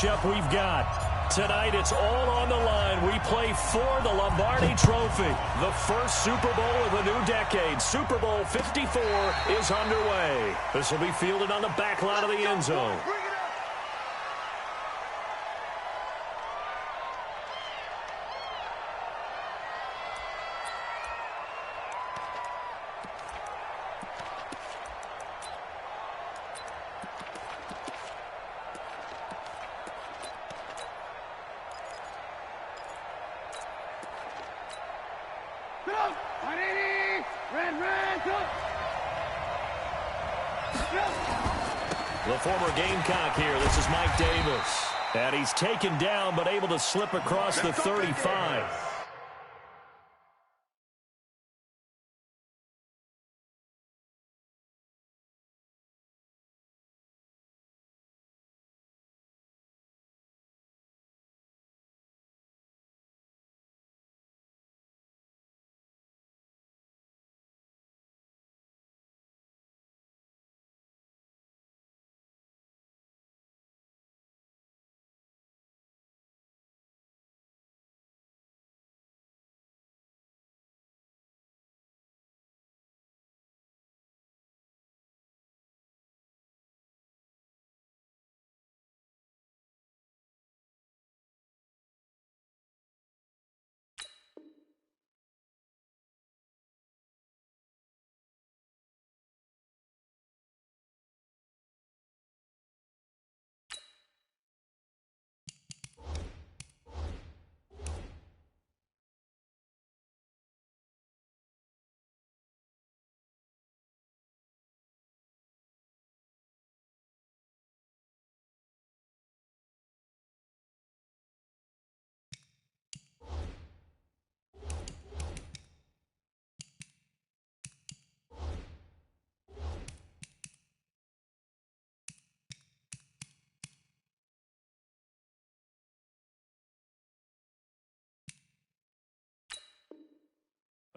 matchup we've got. Tonight, it's all on the line. We play for the Lombardi Trophy. The first Super Bowl of the new decade. Super Bowl 54 is underway. This will be fielded on the back line of the end zone. The former Gamecock here. This is Mike Davis. And he's taken down but able to slip across the 35.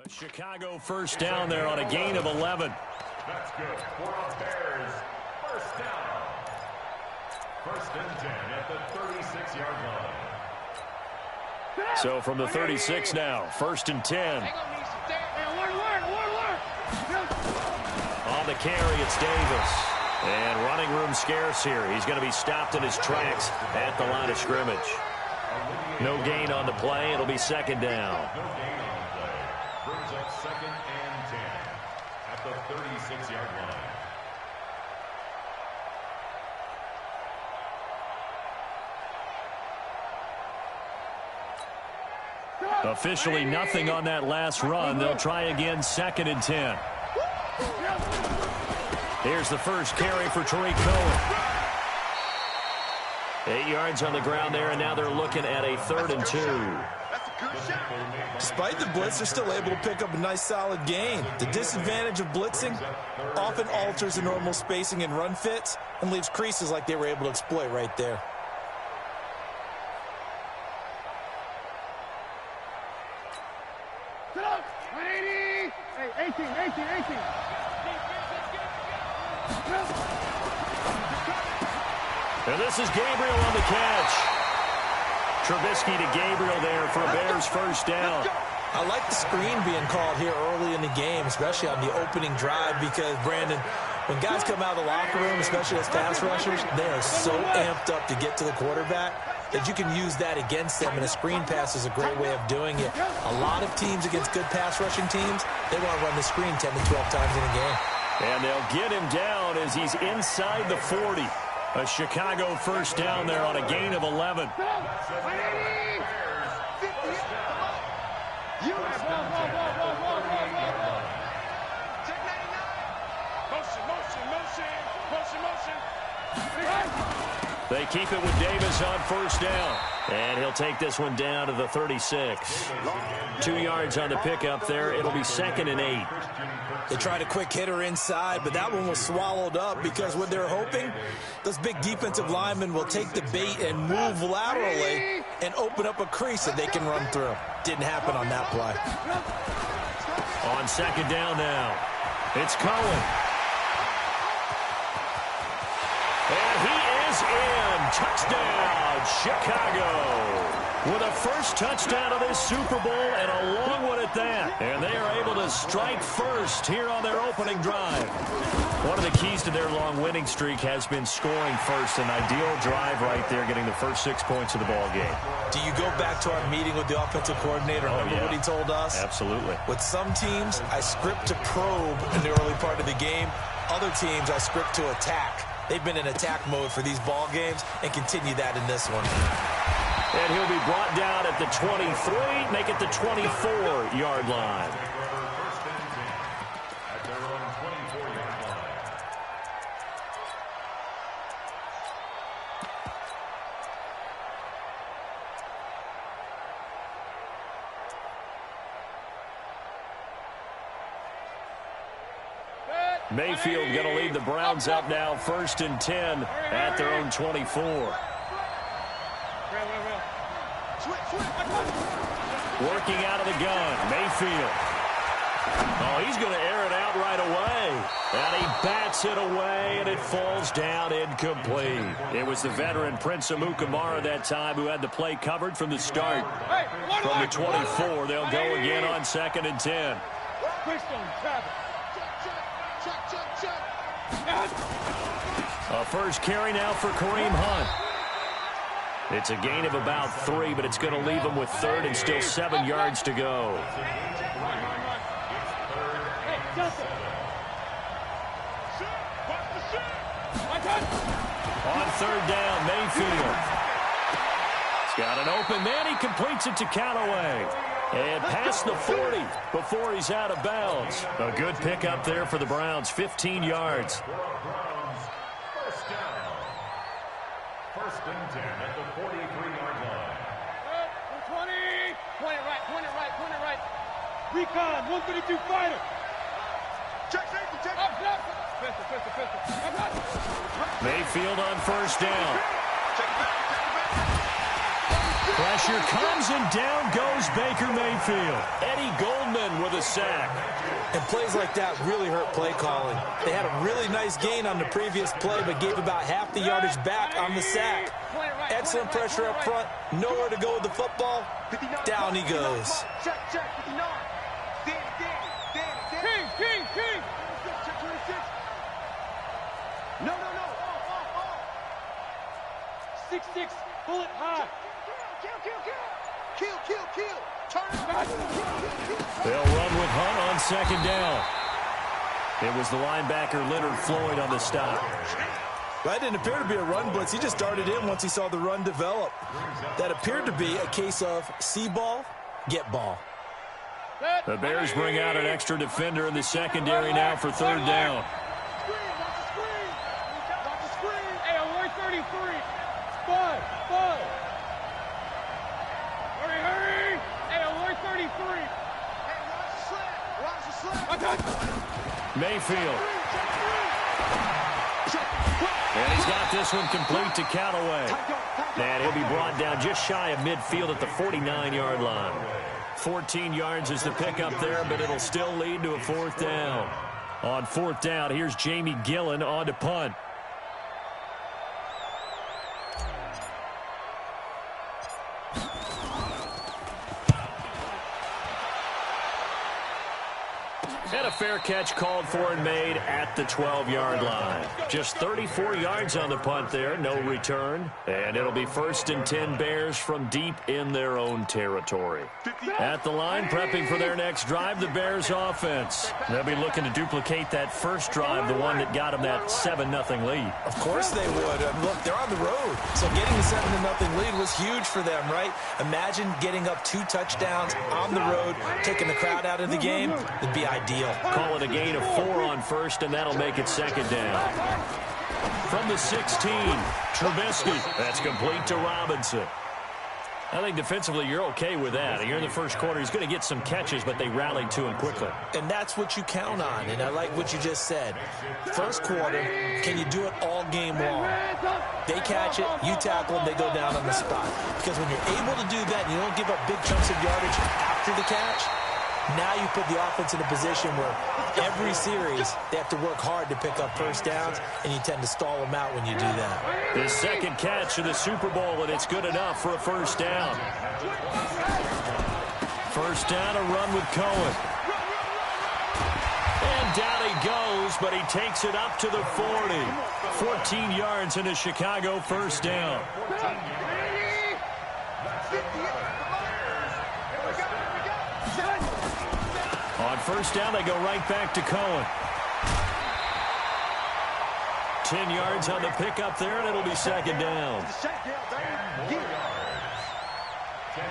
A Chicago first down there on a gain of 11. That's good for a Bears first down. First and 10 at the 36-yard line. So from the 36 now, first and 10. On the carry, it's Davis. And running room scarce here. He's going to be stopped in his tracks at the line of scrimmage. No gain on the play. It'll be second down. Brings up second and 10 at the 36-yard line. Officially nothing on that last run. They'll try again, second and 10. Here's the first carry for Tariq Cohen. 8 yards on the ground there, and now they're looking at a third and 2. Despite the blitz, they're still able to pick up a nice solid gain. The disadvantage of blitzing often alters the normal spacing and run fits and leaves creases like they were able to exploit right there. Hey, 18. And this is Gabriel on the catch. Trubisky to Gabriel there for a Bears first down. I like the screen being called here early in the game, especially on the opening drive, because, Brandon, when guys come out of the locker room, especially as pass rushers, they are so amped up to get to the quarterback that you can use that against them, and a screen pass is a great way of doing it. A lot of teams against good pass rushing teams, they want to run the screen 10 to 12 times in a game. And they'll get him down as he's inside the 40. A Chicago first down there on a gain of 11. They keep it with Davis on first down. And he'll take this one down to the 36. 2 yards on the pickup there. It'll be second and 8. They tried a quick hitter inside, but that one was swallowed up because what they're hoping, those big defensive linemen will take the bait and move laterally and open up a crease that they can run through. Didn't happen on that play. On second down now, it's Cohen. And he is in. Touchdown, Chicago with a first touchdown of this Super Bowl and a long one at that. And they are able to strike first here on their opening drive. One of the keys to their long winning streak has been scoring first. An ideal drive right there, getting the first 6 points of the ball game. Do you go back to our meeting with the offensive coordinator? Remember what he told us? Absolutely. With some teams, I script to probe in the early part of the game. Other teams, I script to attack. They've been in attack mode for these ball games and continue that in this one. And he'll be brought down at the 23, make it the 24-yard line. Mayfield going to lead the Browns up now, 1st and 10 at their own 24. Working out of the gun, Mayfield. Oh, he's going to air it out right away. And he bats it away, and it falls down incomplete. It was the veteran Prince Amukamara that time who had the play covered from the start. From the 24, they'll go again on 2nd and 10. A first carry now for Kareem Hunt. It's a gain of about 3, but it's going to leave him with 3rd and still 7 yards to go. On 3rd down, Mayfield. He's got an open man. He completes it to Callaway. And past the 40 before he's out of bounds. A good pickup there for the Browns, 15 yards. First and 10 at the 43-yard line. 20. Point it right. Recon, 132 fighter. Check. Mayfield on 1st down. Pressure comes and down goes Baker Mayfield. Eddie Goldman with a sack. And plays like that really hurt play calling. They had a really nice gain on the previous play, but gave about half the yardage back on the sack. Excellent pressure up front. Nowhere to go with the football. Down he goes. Check. 59. King. 26. No. 6-6. Bullet high. Kill. Turn it. They'll run with Hunt on 2nd down. It was the linebacker Leonard Floyd on the stop. That didn't appear to be a run blitz. He just darted in once he saw the run develop. That appeared to be a case of see ball, get ball. The Bears bring out an extra defender in the secondary now for 3rd down. Hey, alert 33. Bud. Hurry. Hey, alert 33. Hey, watch the sled. Mayfield. And he's got this one complete to Callaway. And he'll be brought down just shy of midfield at the 49-yard line. 14 yards is the pickup there, but it'll still lead to a 4th down. On 4th down, here's Jamie Gillen on to punt. And a fair catch called for and made at the 12-yard line. Just 34 yards on the punt there, no return. And it'll be 1st and 10 Bears from deep in their own territory. At the line, prepping for their next drive, the Bears offense. They'll be looking to duplicate that first drive, the one that got them that 7-0 lead. Of course they would. Look, they're on the road. So getting the 7-0 lead was huge for them, right? Imagine getting up 2 touchdowns on the road, taking the crowd out of the game. It'd be ideal. Call it a gain of 4 on 1st, and that'll make it 2nd down. From the 16, Trubisky. That's complete to Robinson. I think defensively you're okay with that. You're in the first quarter. He's going to get some catches, but they rallied to him quickly. And that's what you count on, and I like what you just said. First quarter, can you do it all game long? They catch it, you tackle them, they go down on the spot. Because when you're able to do that and you don't give up big chunks of yardage after the catch, Now you put the offense in a position where every series they have to work hard to pick up first downs, and you tend to stall them out when you do that. His second catch in the Super Bowl, and it's good enough for a first down. First down, a run with Cohen. And down he goes, but he takes it up to the 40. 14 yards in a Chicago first down. On first down, they go right back to Cohen. 10 yards on the pickup there, and it'll be second down. 10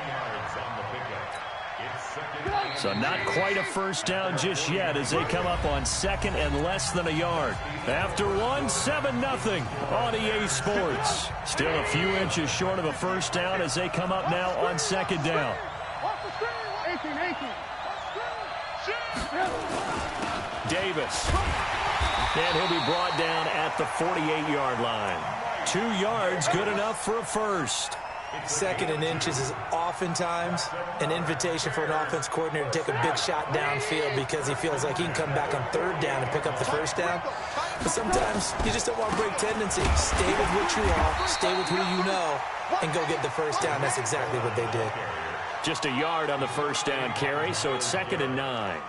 yards on the pickup. It's second down. So not quite a first down just yet as they come up on second and less than a yard. After one, 7-0 on EA Sports. Still a few inches short of a first down as they come up now on second down. 18. Davis. And he'll be brought down at the 48-yard line. 2 yards, good enough for a first. Second and inches is oftentimes an invitation for an offense coordinator to take a big shot downfield because he feels like he can come back on third down and pick up the first down. But sometimes you just don't want to break tendency. Stay with what you are, stay with who you know, and go get the first down. That's exactly what they did. Just a yard on the first down carry, so it's 2nd and 9.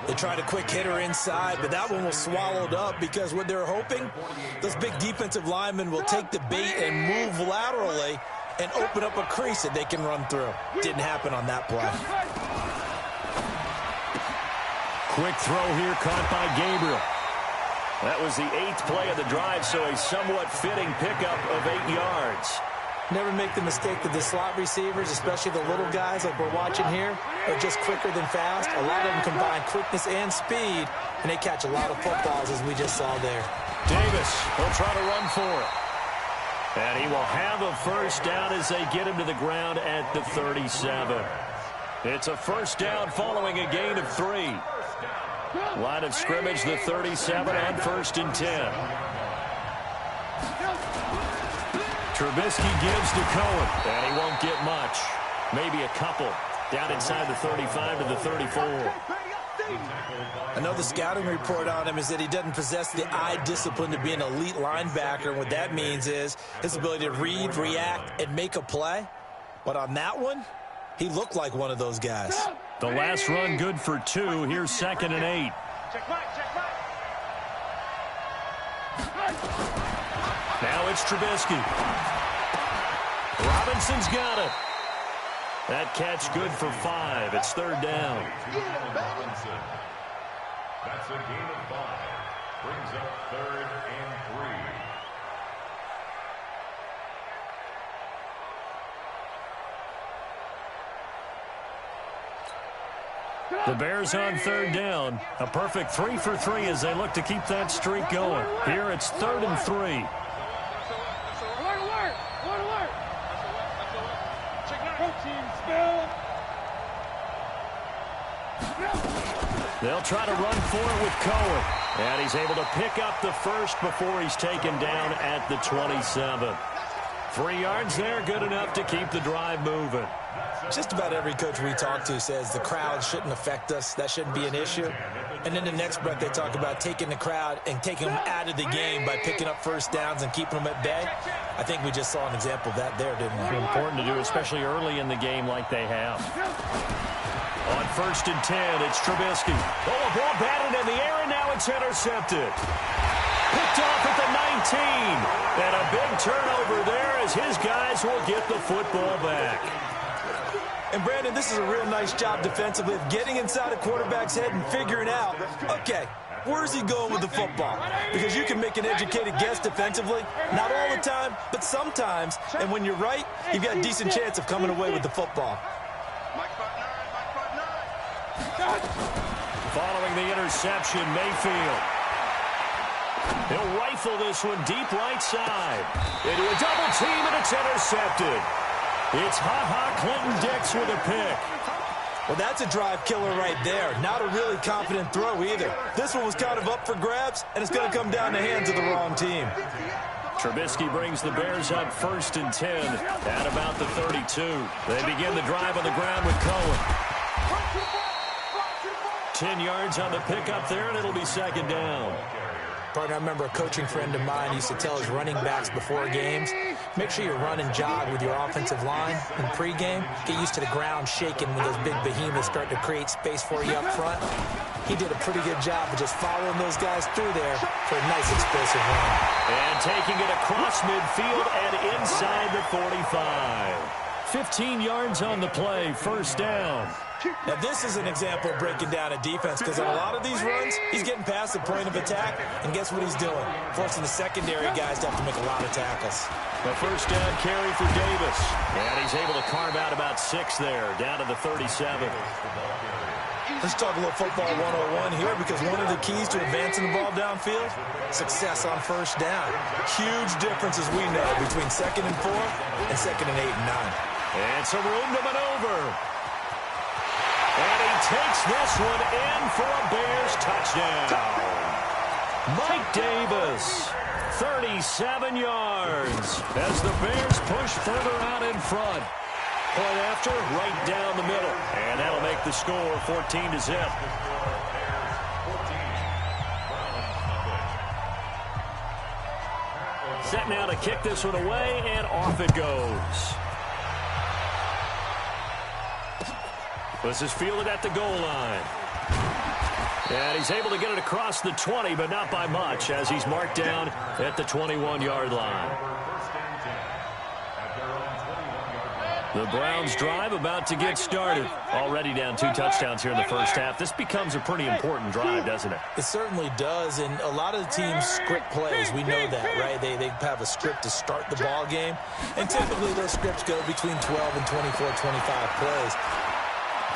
They tried a quick hitter inside, but that one was swallowed up because what they're hoping, those big defensive linemen will take the bait and move laterally and open up a crease that they can run through. Didn't happen on that play. Quick throw here caught by Gabriel. That was the 8th play of the drive, so a somewhat fitting pickup of 8 yards. Never make the mistake that the slot receivers, especially the little guys like we're watching here, are just quicker than fast. A lot of them combine quickness and speed, and they catch a lot of footballs, as we just saw there. Davis will try to run for it. And he will have a first down as they get him to the ground at the 37. It's a first down following a gain of 3. Line of scrimmage, the 37 on 1st and 10. Trubisky gives to Cohen, and he won't get much. Maybe a couple. Down inside the 35 to the 34. I know the scouting report on him is that he doesn't possess the eye discipline to be an elite linebacker. And what that means is his ability to read, react, and make a play. But on that one, he looked like one of those guys. The last run good for 2. Here's 2nd and 8. Now it's Trubisky. Robinson's got it. That catch good for 5. It's 3rd down. Robinson. That's a gain of 5. Brings up 3rd and 3. The Bears on 3rd down. A perfect 3 for 3 as they look to keep that streak going. Here it's 3rd and 3. They'll try to run for it with Cohen. And he's able to pick up the first before he's taken down at the 27. 3 yards there, good enough to keep the drive moving. Just about every coach we talk to says the crowd shouldn't affect us. That shouldn't be an issue. And then the next breath they talk about taking the crowd and taking them out of the game by picking up first downs and keeping them at bay. I think we just saw an example of that there, didn't we? Important to do, especially early in the game like they have. On 1st and 10, it's Trubisky. Oh, a ball batted in the air, and now it's intercepted. Picked off at the 19. And a big turnover there as his guys will get the football back. And, Brandon, this is a real nice job defensively of getting inside a quarterback's head and figuring out, okay, where's he going with the football? Because you can make an educated guess defensively, not all the time, but sometimes. And when you're right, you've got a decent chance of coming away with the football. Following the interception, Mayfield. He'll rifle this one deep right side. Into a double team, and it's intercepted. It's Clinton-Dix with a pick. Well, that's a drive killer right there. Not a really confident throw either. This one was kind of up for grabs, and it's going to come down the hands of the wrong team. Trubisky brings the Bears up 1st and 10 at about the 32. They begin the drive on the ground with Cohen. 10 yards on the pickup there, and it'll be second down. Partner, I remember a coaching friend of mine used to tell his running backs before games, make sure you run and jog with your offensive line in pregame. Get used to the ground shaking when those big behemoths start to create space for you up front. He did a pretty good job of just following those guys through there for a nice explosive run. And taking it across midfield and inside the 45. 15 yards on the play, first down. Now, this is an example of breaking down a defense because on a lot of these runs, he's getting past the point of attack, and guess what he's doing? Forcing the secondary guys to have to make a lot of tackles. The first down carry for Davis. And he's able to carve out about 6 there, down to the 37. Let's talk a little football 101 here because one of the keys to advancing the ball downfield, success on first down. Huge difference, as we know, between 2nd and 4 and 2nd and 8 and 9. And some room to maneuver. And he takes this one in for a Bears touchdown. Mike Davis, 37 yards as the Bears push further out in front. Point after, right down the middle. And that'll make the score 14-0. Set now to kick this one away, and off it goes. This is fielded at the goal line. And he's able to get it across the 20, but not by much, as he's marked down at the 21-yard line. The Browns drive about to get started. Already down 2 touchdowns here in the first half. This becomes a pretty important drive, doesn't it? It certainly does, and a lot of the teams script plays. We know that, right? They have a script to start the ball game, and typically those scripts go between 12 and 24, 25 plays.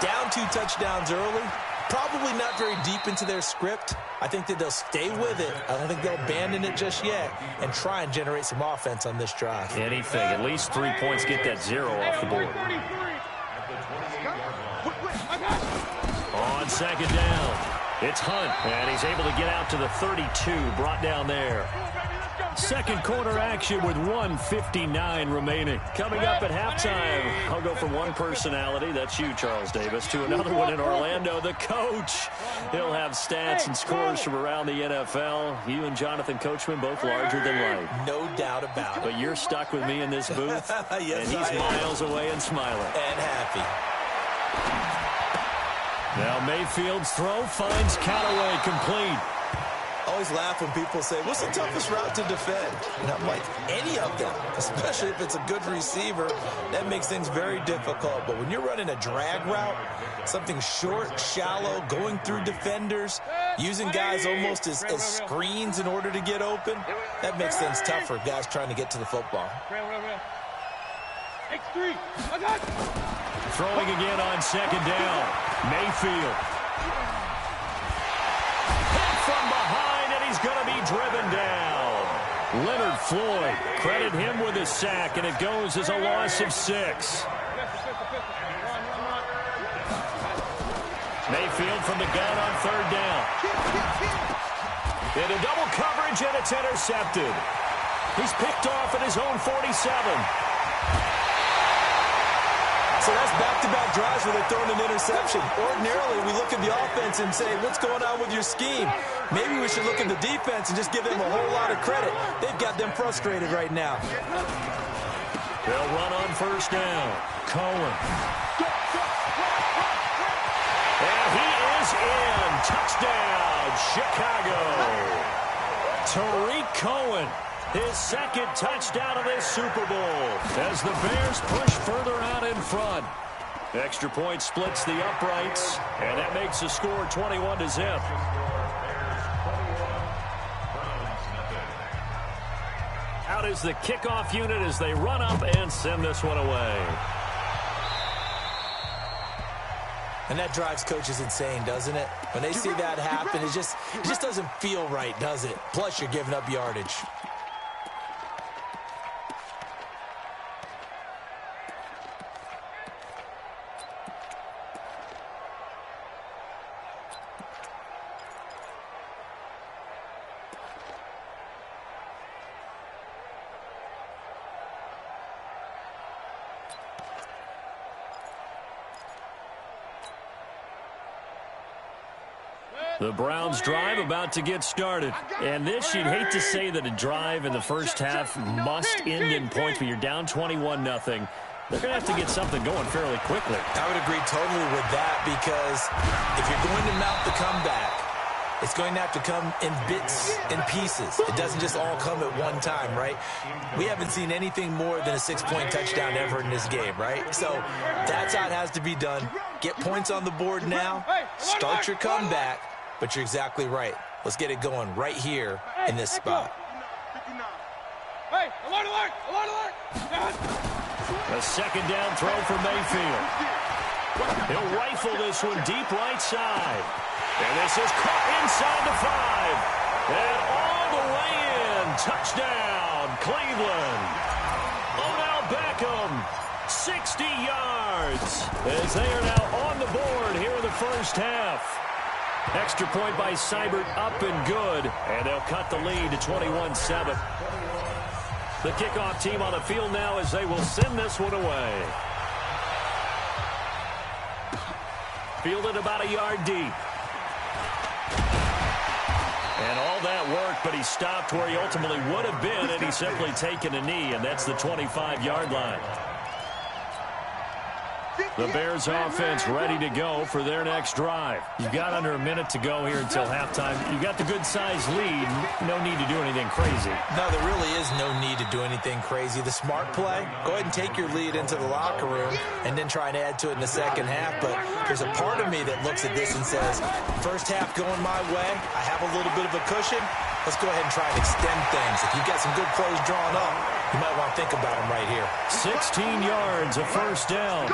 Down 2 touchdowns early, probably not very deep into their script. I think that they'll stay with it. I don't think they'll abandon it just yet and try and generate some offense on this drive. Anything. At least 3 points, get that 0 off the board. On second down, it's Hunt, and he's able to get out to the 32, brought down there. Second quarter action with 1:59 remaining. Coming up at halftime, I'll go from one personality, that's you, Charles Davis, to another one in Orlando, the coach. He'll have stats and scores from around the NFL. You and Jonathan Coachman both larger than life. No doubt about it. But you're stuck with me in this booth, yes, and he's miles away and smiling. And happy. Now Mayfield's throw finds Callaway complete. I always laugh when people say, what's the toughest route to defend? And I'm like, any of them, especially if it's a good receiver. That makes things very difficult. But when you're running a drag route, something short, shallow, going through defenders, using guys almost as screens in order to get open, that makes things tough for guys trying to get to the football. Throwing again on second down. Mayfield. Hit from behind, and he's going to be driven down. Leonard Floyd, credit him with a sack, and it goes as a loss of 6. Mayfield from the gun on third down. Into double coverage, and it's intercepted. He's picked off at his own 47. So that's back-to-back drives where they're throwing an interception. Ordinarily, we look at the offense and say, what's going on with your scheme? Maybe we should look at the defense and just give them a whole lot of credit. They've got them frustrated right now. They'll run on first down. Cohen. And he is in. Touchdown, Chicago. Tariq Cohen. His second touchdown of this Super Bowl as the Bears push further out in front. Extra point splits the uprights, and that makes the score 21-0. Out is the kickoff unit as they run up and send this one away. And that drives coaches insane, doesn't it? When they see that happen, it just doesn't feel right, does it? Plus, you're giving up yardage. The Browns drive about to get started. And this, you'd hate to say that a drive in the first half must end in points, but you're down 21-0. They're going to have to get something going fairly quickly. I would agree totally with that, because if you're going to mount the comeback, it's going to have to come in bits and pieces. It doesn't just all come at one time, right? We haven't seen anything more than a 6-point touchdown ever in this game, right? So that's how it has to be done. Get points on the board now. Start your comeback. But you're exactly right. Let's get it going right here in this spot. Hey, alert, alert, alert, alert. A second down throw for Mayfield. He'll rifle this one deep right side. And this is caught inside the 5. And all the way in. Touchdown, Cleveland. Odell Beckham, 60 yards. As they are now on the board here in the first half. Extra point by Seibert, up and good. And they'll cut the lead to 21-7. The kickoff team on the field now as they will send this one away. Fielded about a yard deep. And all that work, but he stopped where he ultimately would have been, and he's simply taken a knee, and that's the 25-yard line. The Bears offense ready to go for their next drive. You've got under a minute to go here until halftime. You've got the good-sized lead. No need to do anything crazy. No, there really is no need to do anything crazy. The smart play, go ahead and take your lead into the locker room and then try and add to it in the second half. But there's a part of me that looks at this and says, first half going my way, I have a little bit of a cushion. Let's go ahead and try and extend things. If you've got some good plays drawn up, you might want to think about them right here. 16 yards, a first down.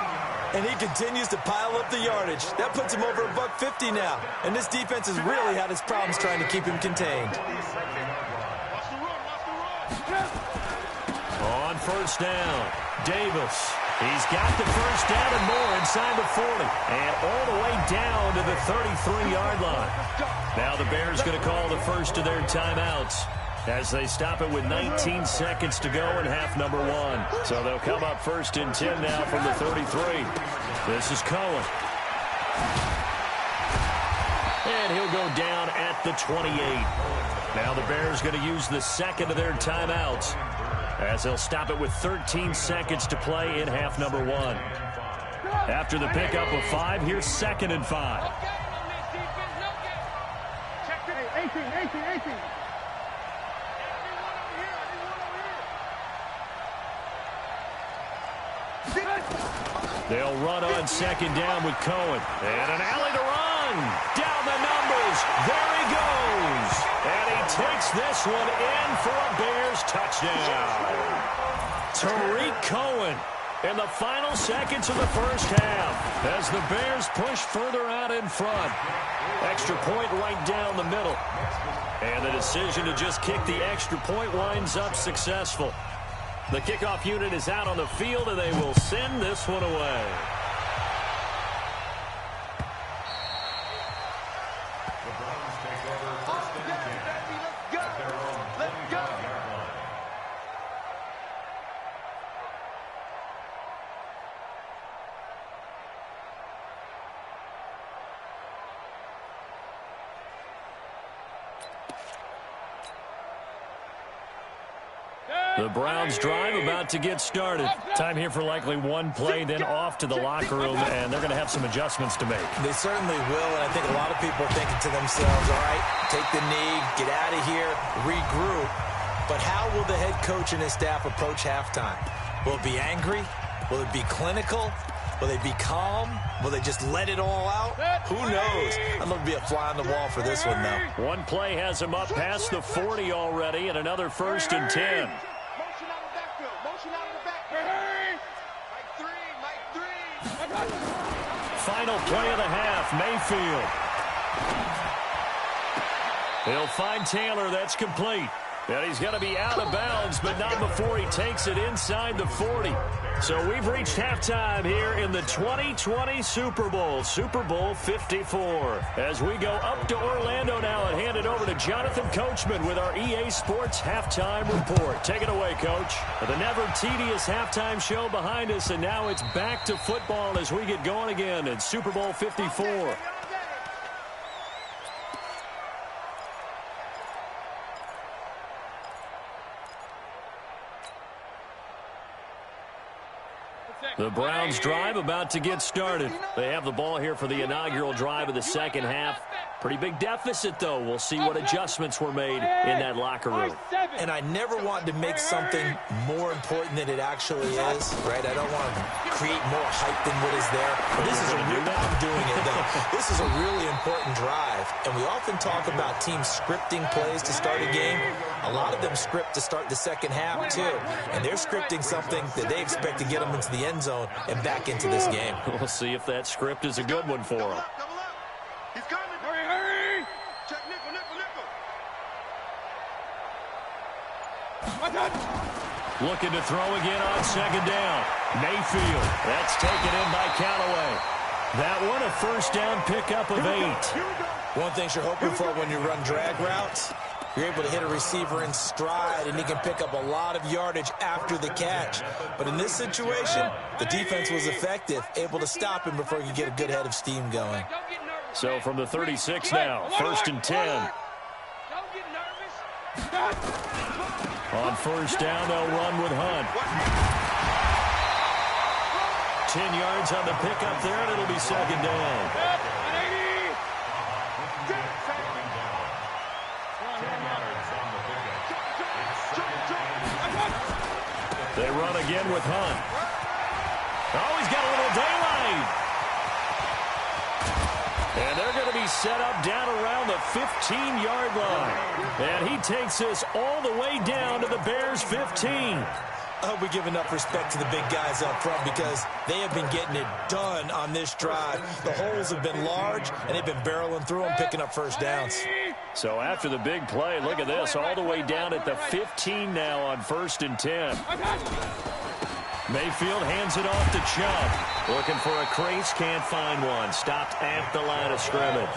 And he continues to pile up the yardage. That puts him over $150 now. And this defense has really had its problems trying to keep him contained. On first down, Davis. He's got the first down and more inside the 40. And all the way down to the 33-yard line. Now the Bears going to call the first of their timeouts as they stop it with 19 seconds to go in half number 1. So they'll come up first and 10 now from the 33. This is Cohen. And he'll go down at the 28. Now the Bears going to use the second of their timeouts as they'll stop it with 13 seconds to play in half number 1. After the pickup of 5, here's 2nd and 5. 18. They'll run on second down with Cohen. And an alley to run. Down the numbers. There he goes. And he takes this one in for a Bears touchdown. Tariq Cohen in the final seconds of the first half as the Bears push further out in front. Extra point right down the middle. And the decision to just kick the extra point winds up successful. The kickoff unit is out on the field, and they will send this one away. The Browns take over first and 10 at their own 25-yard line. The Browns drive about to get started. Time here for likely one play, then off to the locker room, and they're going to have some adjustments to make. They certainly will, and I think a lot of people are thinking to themselves, all right, take the knee, get out of here, regroup. But how will the head coach and his staff approach halftime? Will it be angry? Will it be clinical? Will they be calm? Will they just let it all out? Who knows? I'd love to be a fly on the wall for this one, though. One play has him up past the 40 already, and another first and 10. Motion out of the backfield. Motion out of the backfield. Mike 3. Final play of the half, Mayfield. He'll find Taylor. That's complete. And he's going to be out of bounds, but not before he takes it inside the 40. So we've reached halftime here in the 2020 Super Bowl, Super Bowl 54. As we go up to Orlando now and hand it over to Jonathan Coachman with our EA Sports Halftime Report. Take it away, Coach. The never tedious halftime show behind us, and now it's back to football as we get going again in Super Bowl 54. The Browns drive about to get started. They have the ball here for the inaugural drive of the second half. Pretty big deficit, though. We'll see what adjustments were made in that locker room. And I never want to make something more important than it actually is, right? I don't want to create more hype than what is there. But this is a real, I'm doing it, though. This is a really important drive. And we often talk about teams scripting plays to start a game. A lot of them script to start the second half, too. And they're scripting something that they expect to get them into the end zone and back into this game. We'll see if that script is a good one for them. He's coming. Hurry. Check nickel. Looking to throw again on second down. Mayfield. That's taken in by Callaway. That one a first down pickup of 8. One thing you're hoping for when you run drag routes, you're able to hit a receiver in stride, and he can pick up a lot of yardage after the catch. But in this situation, the defense was effective, able to stop him before he could get a good head of steam going. So from the 36 now, first and 10. Don't get nervous. On first down, they'll run with Hunt. 10 yards on the pickup there, and it'll be second down. They run again with Hunt. Oh, he's got a little daylight. And they're going to be set up down around the 15-yard line. And he takes this all the way down to the Bears' 15. I hope we give enough respect to the big guys up front because they have been getting it done on this drive. The holes have been large, and they've been barreling through them, picking up first downs. So after the big play, look at this, all the way down at the 15 now on first and 10. Mayfield hands it off to Chubb. Looking for a crease, can't find one. Stopped at the line of scrimmage.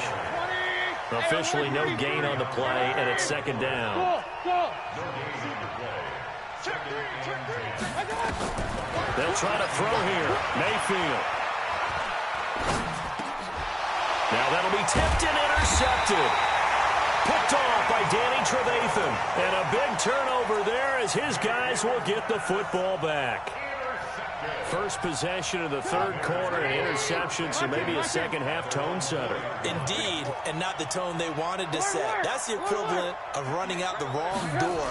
Officially no gain on the play, and it's second down. They'll try to throw here. Mayfield. Now that'll be tipped and intercepted. Picked off by Danny Trevathan. And a big turnover there as his guys will get the football back. First possession of the third quarter, an interception, so maybe a second-half tone setter. Indeed, and not the tone they wanted to set. That's the equivalent of running out the wrong door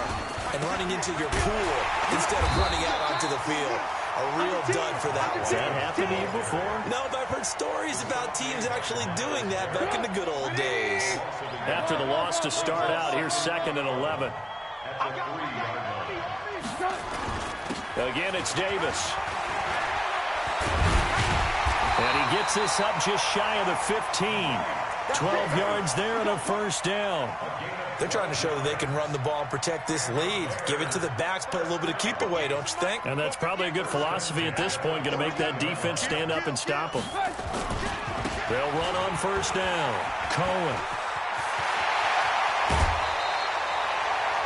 and running into your pool instead of running out onto the field. A real dud for that one. Has that happened to you before? No, but I've heard stories about teams actually doing that back in the good old days. After the loss to start out, here's second and 11. Again, it's Davis. And he gets this up just shy of the 15. 12 yards there and a first down. They're trying to show that they can run the ball and protect this lead. Give it to the backs, play a little bit of keep away, don't you think? And that's probably a good philosophy at this point, going to make that defense stand up and stop them. They'll run on first down. Cohen.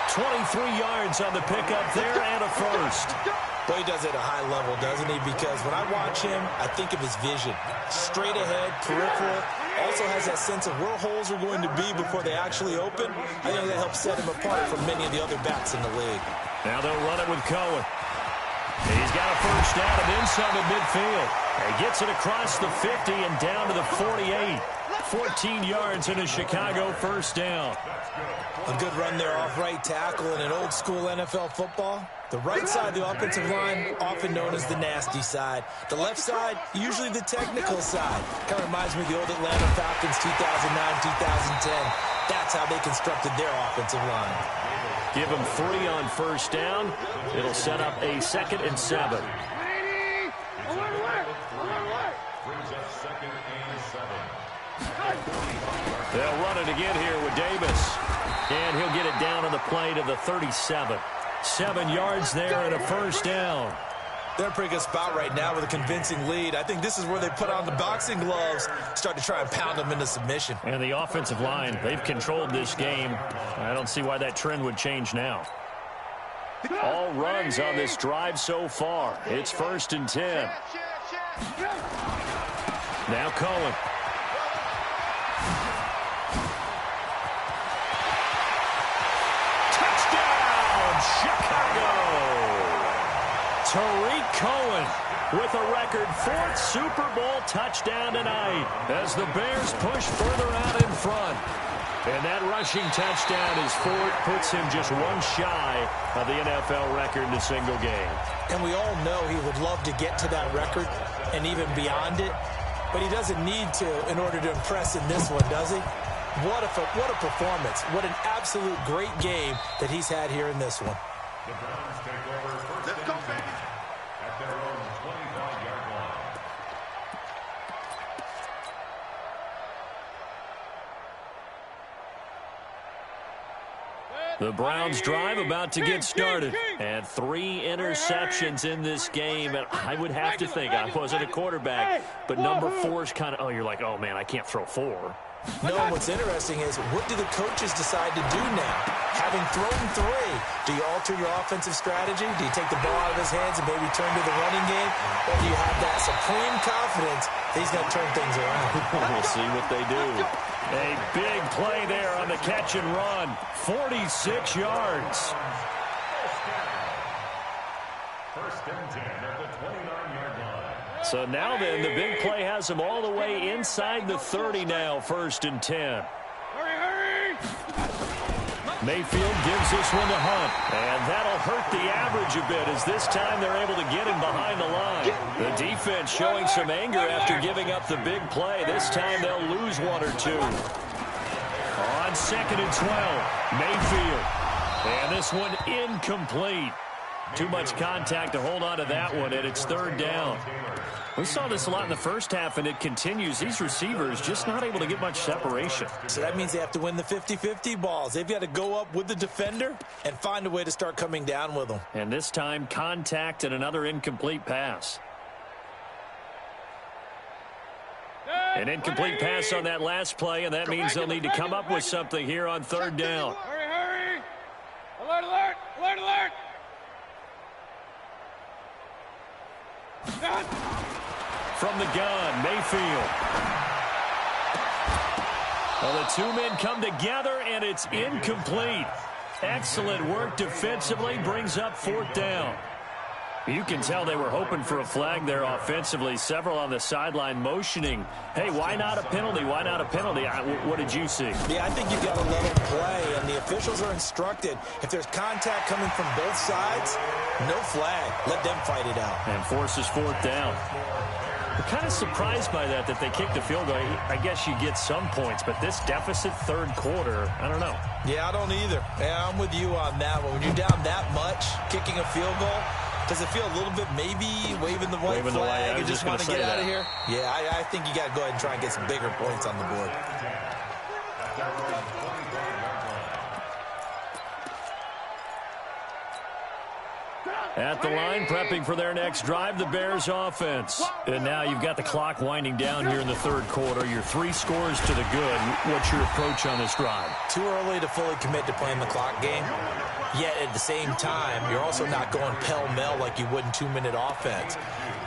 23 yards on the pickup there and a first. Boy, he does it at a high level, doesn't he? Because when I watch him, I think of his vision. Straight ahead, peripheral. Also has that sense of where holes are going to be before they actually open. I think that helps set him apart from many of the other backs in the league. Now they'll run it with Cohen. He's got a first down and then some at midfield. He gets it across the 50 and down to the 48. 14 yards in a Chicago first down. A good run there off right tackle in an old school NFL football. The right side of the offensive line, often known as the nasty side. The left side, usually the technical side. Kind of reminds me of the old Atlanta Falcons 2009-2010. That's how they constructed their offensive line. Give them 3 on first down. It'll set up a 2nd and 7. They'll run it again here with Davis. And he'll get it down on the play to the 37. 7 yards there and a first down. They're in a pretty good spot right now with a convincing lead. I think this is where they put on the boxing gloves, start to try and pound them into submission. And the offensive line, they've controlled this game. I don't see why that trend would change now. All runs on this drive so far. It's first and 10. Now Cohen. Touchdown, Chicago! Tariq Cohen with a record 4th Super Bowl touchdown tonight as the Bears push further out in front. And that rushing touchdown is 4th, puts him just one shy of the NFL record in a single game. And we all know he would love to get to that record and even beyond it, but he doesn't need to in order to impress in this one, does he? What a performance. What an absolute great game that he's had here in this one. The Browns take over first and 10 at their own 25-yard line. The Browns drive about to get started. And 3 interceptions in this game. And I would have to think, I wasn't a quarterback, but number 4 is kind of, you're like, oh, man, I can't throw 4. No, what's interesting is, what do the coaches decide to do now? Having thrown 3, do you alter your offensive strategy? Do you take the ball out of his hands and maybe turn to the running game? Or do you have that supreme confidence that he's going to turn things around? We'll see what they do. A big play there on the catch and run. 46 yards. First and 10 at the 29-yard line. So now then, the big play has him all the way inside the 30 now, 1st and 10. Hurry! Mayfield gives this one to Hunt, and that'll hurt the average a bit as this time they're able to get him behind the line. The defense showing some anger after giving up the big play. This time they'll lose 1 or 2. On 2nd and 12, Mayfield. And this one incomplete. Too much contact to hold on to that one, and it's 3rd down. We saw this a lot in the first half, and it continues. These receivers just not able to get much separation. So that means they have to win the 50-50 balls. They've got to go up with the defender and find a way to start coming down with them. And this time, contact and another incomplete pass. An incomplete pass on that last play, and that means they'll need to come up with something here on 3rd down. Hurry! Alert, alert! Alert, alert! From the gun, Mayfield. Well, the 2 men come together, and it's incomplete. Excellent work defensively, brings up 4th down. You can tell they were hoping for a flag there offensively. Several on the sideline motioning, hey, why not a penalty? Why not a penalty? What did you see? Yeah, I think you've got to let them play, and the officials are instructed. If there's contact coming from both sides, no flag. Let them fight it out. And forces 4th down. We're kind of surprised by that they kicked a field goal. I guess you get some points, but this deficit 3rd quarter, I don't know. Yeah, I don't either. Yeah, I'm with you on that one. When you're down that much, kicking a field goal, does it feel a little bit maybe waving the white flag and just want to get out of here? Yeah, I think you got to go ahead and try and get some bigger points on the board. At the line, prepping for their next drive, the Bears offense. And now you've got the clock winding down here in the 3rd quarter. Your 3 scores to the good. What's your approach on this drive? Too early to fully commit to playing the clock game. Yet at the same time, you're also not going pell-mell like you would in 2-minute offense.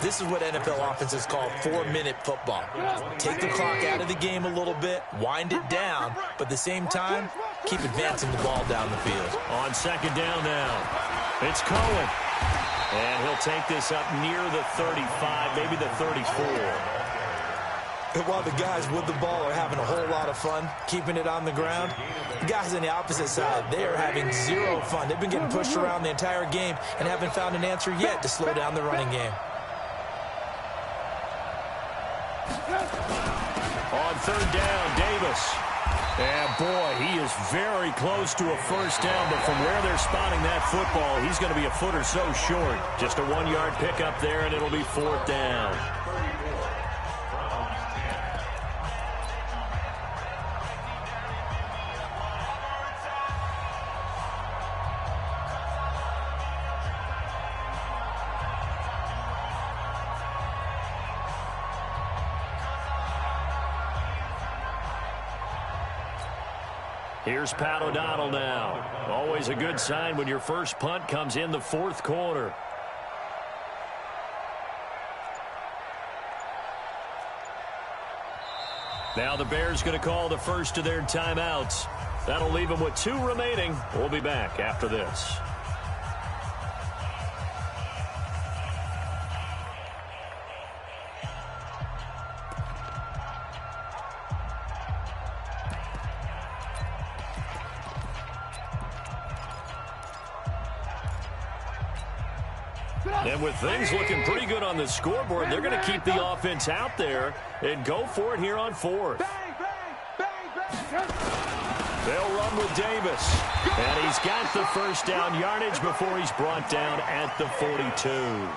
This is what NFL offenses call 4-minute football. Take the clock out of the game a little bit, wind it down, but at the same time, keep advancing the ball down the field. On 2nd down now, it's Cohen. And he'll take this up near the 35, maybe the 34. And while the guys with the ball are having a whole lot of fun keeping it on the ground, the guys on the opposite side, they are having zero fun. They've been getting pushed around the entire game and haven't found an answer yet to slow down the running game. On 3rd down, Davis. And boy, he is very close to a 1st down, but from where they're spotting that football, he's going to be a foot or so short. Just a 1-yard pickup there, and it'll be 4th down. Here's Pat O'Donnell now. Always a good sign when your first punt comes in the 4th quarter. Now the Bears going to call the first of their timeouts. That'll leave them with 2 remaining. We'll be back after this. And with things looking pretty good on the scoreboard, they're going to keep the offense out there and go for it here on fourth. They'll run with Davis. And he's got the first down yardage before he's brought down at the 42.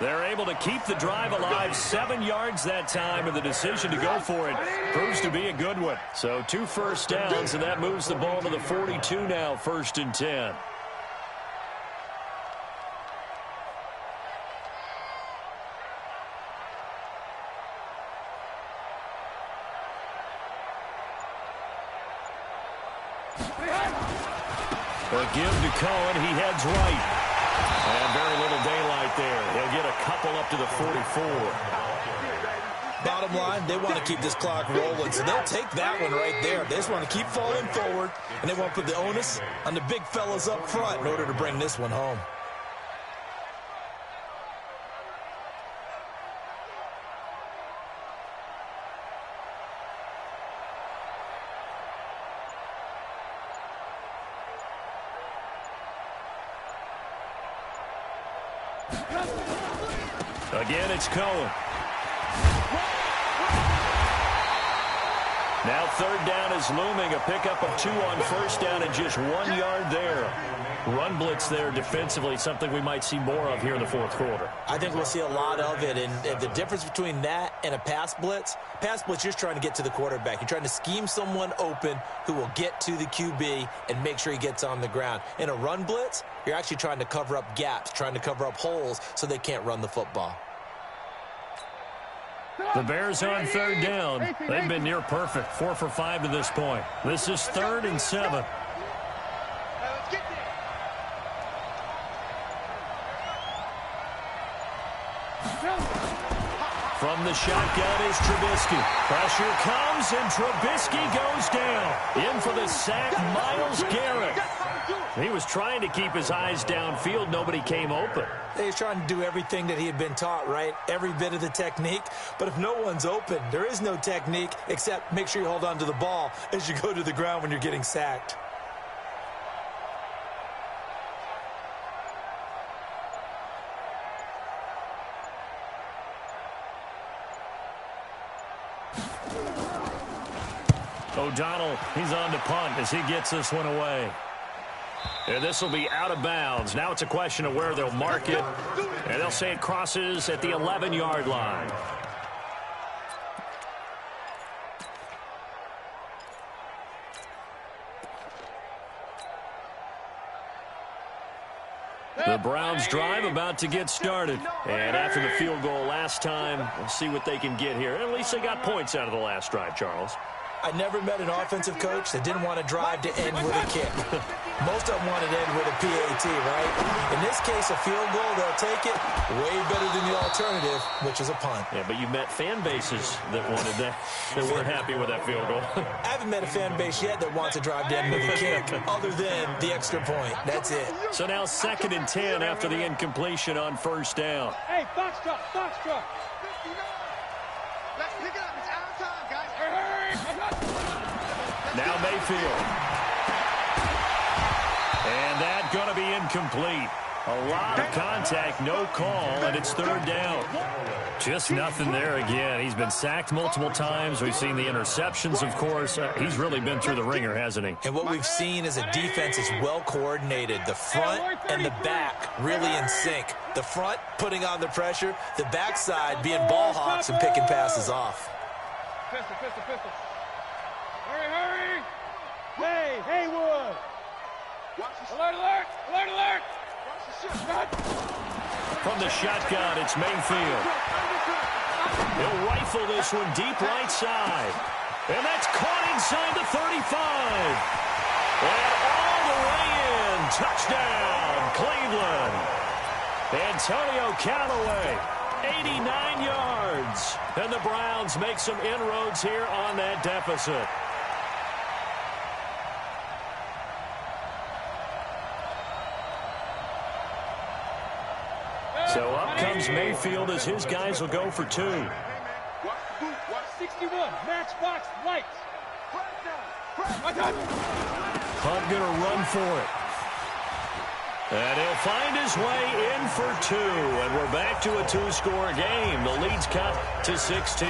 They're able to keep the drive alive, 7 yards that time, and the decision to go for it proves to be a good one. So 2 first downs, and that moves the ball to the 42 now, 1st and 10. A give to Cohen. He heads right. And very little daylight there. He'll get a couple up to the 44. Bottom line, they want to keep this clock rolling, so they'll take that one right there. They just want to keep falling forward, and they want to put the onus on the big fellas up front in order to bring this one home. Again, it's Cohen. Now 3rd down is looming. A pickup of 2 on 1st down and just 1 yard there. Run blitz there defensively, something we might see more of here in the 4th quarter. I think we'll see a lot of it, and the difference between that and a pass blitz, you're just trying to get to the quarterback. You're trying to scheme someone open who will get to the QB and make sure he gets on the ground. In a run blitz, you're actually trying to cover up gaps, trying to cover up holes so they can't run the football. The Bears on 3rd down. They've been near perfect, 4 for 5 to this point. This is 3rd and 7. From the shotgun is Trubisky. Pressure comes, and Trubisky goes down. In for the sack, Myles Garrett. He was trying to keep his eyes downfield. Nobody came open. He was trying to do everything that he had been taught, right? Every bit of the technique. But if no one's open, there is no technique except make sure you hold on to the ball as you go to the ground when you're getting sacked. O'Donnell, he's on to punt as he gets this one away. And this will be out of bounds. Now it's a question of where they'll mark it. And they'll say it crosses at the 11-yard line. The Browns drive about to get started. And after the field goal last time, we'll see what they can get here. At least they got points out of the last drive, Charles. I never met an offensive coach that didn't want to drive to end with a kick. Most of them wanted to end with a PAT, right? In this case, a field goal, they'll take it way better than the alternative, which is a punt. Yeah, but you met fan bases that wanted that weren't happy with that field goal. I haven't met a fan base yet that wants to drive to end with a kick, other than the extra point. That's it. So now 2nd and 10 after the incompletion on 1st down. Hey, box truck, box truck. Let's pick it up. It's out of time, guys. Now Mayfield. And that going to be incomplete. A lot of contact, no call, and it's 3rd down. Just nothing there again. He's been sacked multiple times. We've seen the interceptions, of course. He's really been through the ringer, hasn't he? And what we've seen is a defense is well coordinated. The front and the back really in sync. The front putting on the pressure. The backside being ball hawks and picking passes off. Pistol, pistol, pistol. Hurry, hurry. Hey, Haywood. Alert, alert, alert, alert. From the shotgun, it's Mayfield. He'll rifle this one deep right side. And that's caught inside the 35. And all the way in. Touchdown, Cleveland. Antonio Callaway, 89 yards. And the Browns make some inroads here on that deficit. So up comes Mayfield as his guys will go for 2. 61, matchbox lights. Hunt going to run for it. And he'll find his way in for 2. And we're back to a 2-score game. The lead's cut to 16.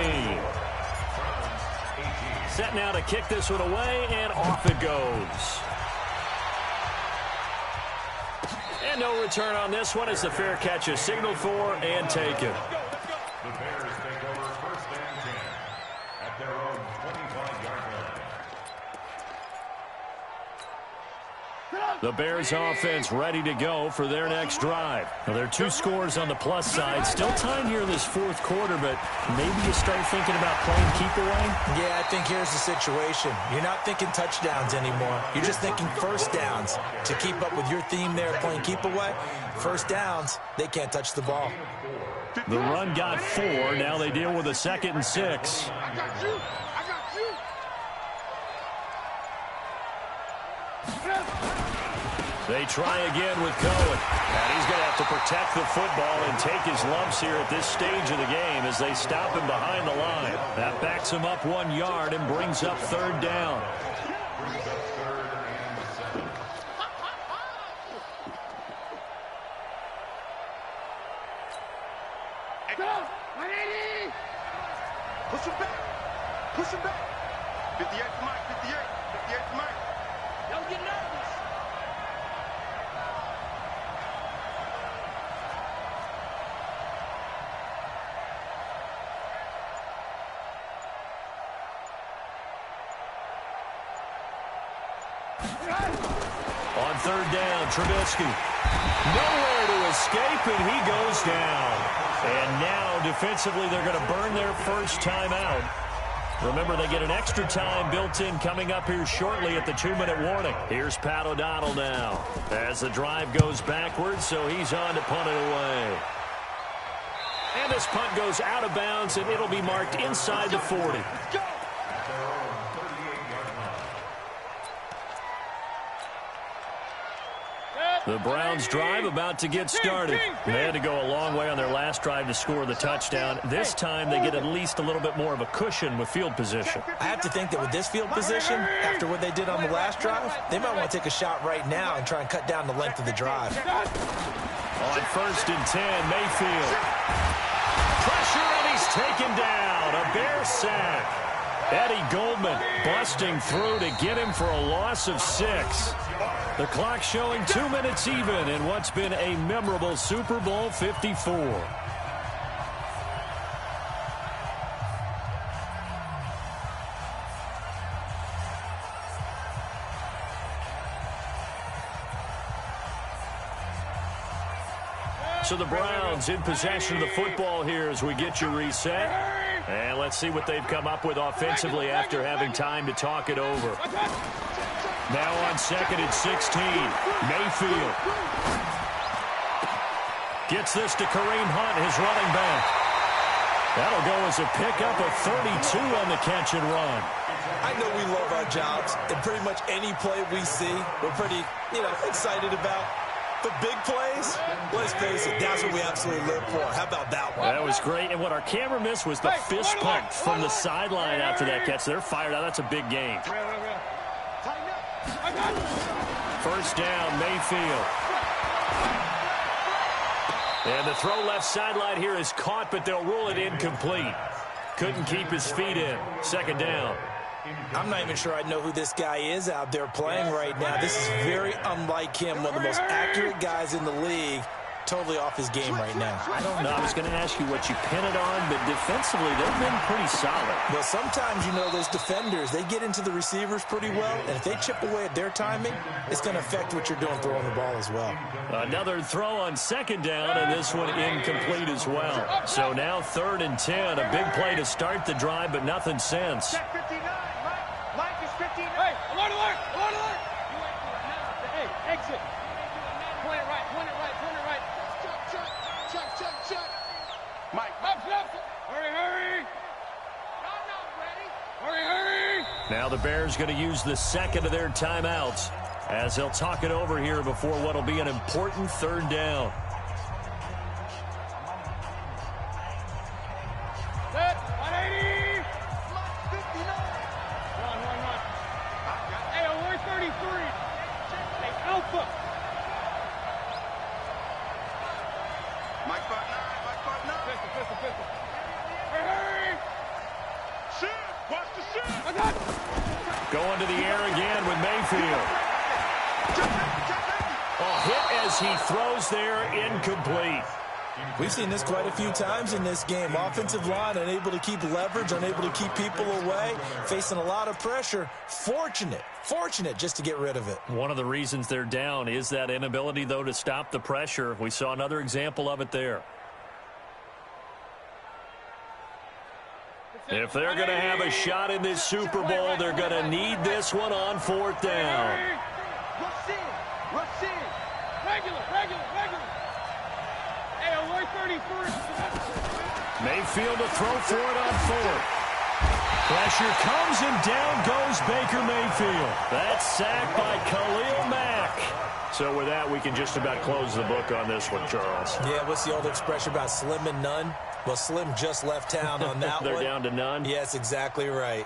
Set now to kick this one away, and off it goes. And no return on this one as the fair catch is signaled for and taken. The Bears take over 1st and 10 at their own 25-yard line. The Bears offense ready to go for their next drive. Now, there are 2 scores on the plus side. Still time here in this 4th quarter, but maybe you start thinking about playing keep away? Yeah, I think here's the situation. You're not thinking touchdowns anymore. You're just thinking first downs. To keep up with your theme there playing keep away, first downs, they can't touch the ball. The run got 4. Now they deal with a 2nd and 6. I got you. I got you. They try again with Cohen. And he's going to have to protect the football and take his lumps here at this stage of the game as they stop him behind the line. That backs him up 1 yard and brings up 3rd down. Push him back. Push him back. 58 to Mike. 58. 58 to Mike. Don't get nervous. On 3rd down, Trubisky. Nowhere to escape, and he goes down. And now, defensively, they're going to burn their first time out. Remember, they get an extra time built in coming up here shortly at the 2-minute warning. Here's Pat O'Donnell now as the drive goes backwards, so he's on to punt it away. And this punt goes out of bounds, and it'll be marked inside the 40. The Browns drive about to get started. They had to go a long way on their last drive to score the touchdown. This time they get at least a little bit more of a cushion with field position. I have to think that with this field position, after what they did on the last drive, they might want to take a shot right now and try and cut down the length of the drive. On 1st and 10, Mayfield. Pressure, and he's taken down. A Bear sack. Eddie Goldman busting through to get him for a loss of 6. The clock showing 2 minutes even in what's been a memorable Super Bowl 54. So the Browns in possession of the football here as we get you reset. And let's see what they've come up with offensively after having time to talk it over. Now on 2nd and 16, Mayfield gets this to Kareem Hunt, his running back. That'll go as a pickup of 32 on the catch and run. I know we love our jobs, and pretty much any play we see, we're pretty, excited about. The big plays, let's face it, that's what we absolutely live for. How about that one? That was great, and what our camera missed was the fist pump from the sideline after that catch. They're fired out. That's a big game. First down, Mayfield. And the throw left sideline here is caught, but they'll rule it incomplete. Couldn't keep his feet in. 2nd down. I'm not even sure I know who this guy is out there playing right now. This is very unlike him, one of the most accurate guys in the league. Totally off his game right now. I don't know. I was going to ask you what you pin it on, but defensively, they've been pretty solid. Well, sometimes, those defenders, they get into the receivers pretty well, and if they chip away at their timing, it's going to affect what you're doing throwing the ball as well. Another throw on 2nd down, and this one incomplete as well. So now 3rd and 10, a big play to start the drive, but nothing since. Check 59. Mike is 59. Hey, alert, alert, alert, alert. Hey, exit. Point it right, point it right, point it right. Check. Mike. Hurry, hurry. I'm not ready. Hurry. Now the Bears going to use the 2nd of their timeouts as they'll talk it over here before what will be an important 3rd down. Set, 180. Mike, 59. Run. Hey, we're 33. Hey, Alpha. Going to the air again with Mayfield. Oh, hit as he throws there, incomplete. We've seen this quite a few times in this game. Offensive line unable to keep leverage, unable to keep people away, facing a lot of pressure. Fortunate just to get rid of it. One of the reasons they're down is that inability, though, to stop the pressure. We saw another example of it there. If they're going to have a shot in this Super Bowl, they're going to need this one on 4th down. Rush in. Regular. Hey, alert 31st. Mayfield to throw for it on 4th. Pressure comes and down goes Baker Mayfield. That's sacked by Khalil Mack. So with that, we can just about close the book on this one, Charles. Yeah, what's the old expression about slim and none? Well, Slim just left town on that They're one. down to none? Yes, exactly right.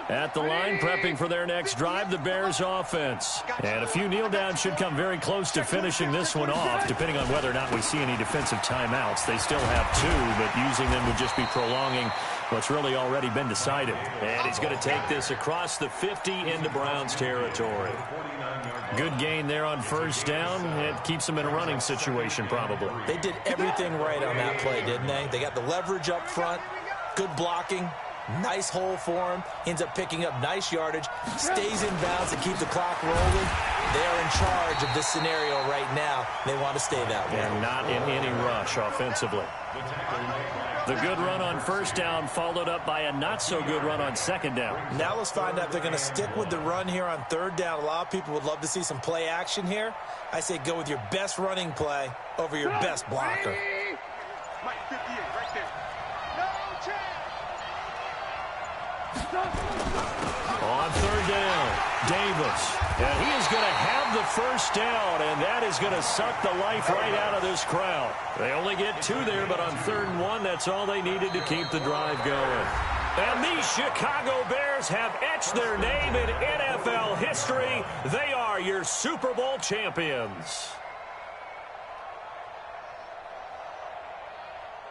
At the line, prepping for their next drive, the Bears offense. And a few kneel downs should come very close to finishing this one off, depending on whether or not we see any defensive timeouts. They still have 2, but using them would just be prolonging what's really already been decided. And he's going to take this across the 50 into Browns territory. Good gain there on 1st down. It keeps them in a running situation, probably. They did everything right on that play, didn't they? They got the leverage up front, good blocking. Nice hole for him. Ends up picking up nice yardage. Stays in bounds to keep the clock rolling. They are in charge of this scenario right now. They want to stay that way. And not in any rush offensively. The good run on 1st down followed up by a not-so-good run on 2nd down. Now let's find out if they're going to stick with the run here on 3rd down. A lot of people would love to see some play action here. I say go with your best running play over your best blocker. Mike 58, right there. No chance. On 3rd down, Davis. And he is going to have the 1st down, and that is going to suck the life right out of this crowd. They only get 2 there, but on 3rd and 1, that's all they needed to keep the drive going. And the Chicago Bears have etched their name in NFL history. They are your Super Bowl champions.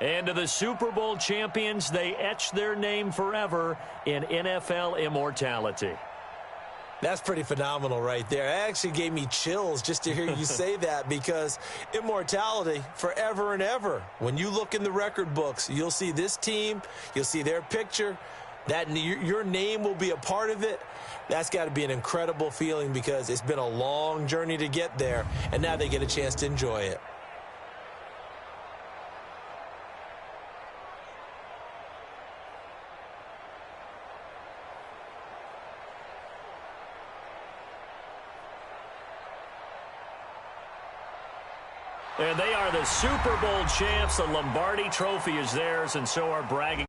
And to the Super Bowl champions, they etch their name forever in NFL immortality. That's pretty phenomenal right there. It actually gave me chills just to hear you say that, because immortality forever and ever. When you look in the record books, you'll see this team, you'll see their picture, that your name will be a part of it. That's got to be an incredible feeling, because it's been a long journey to get there, and now they get a chance to enjoy it. And they are the Super Bowl champs. The Lombardi Trophy is theirs, and so are bragging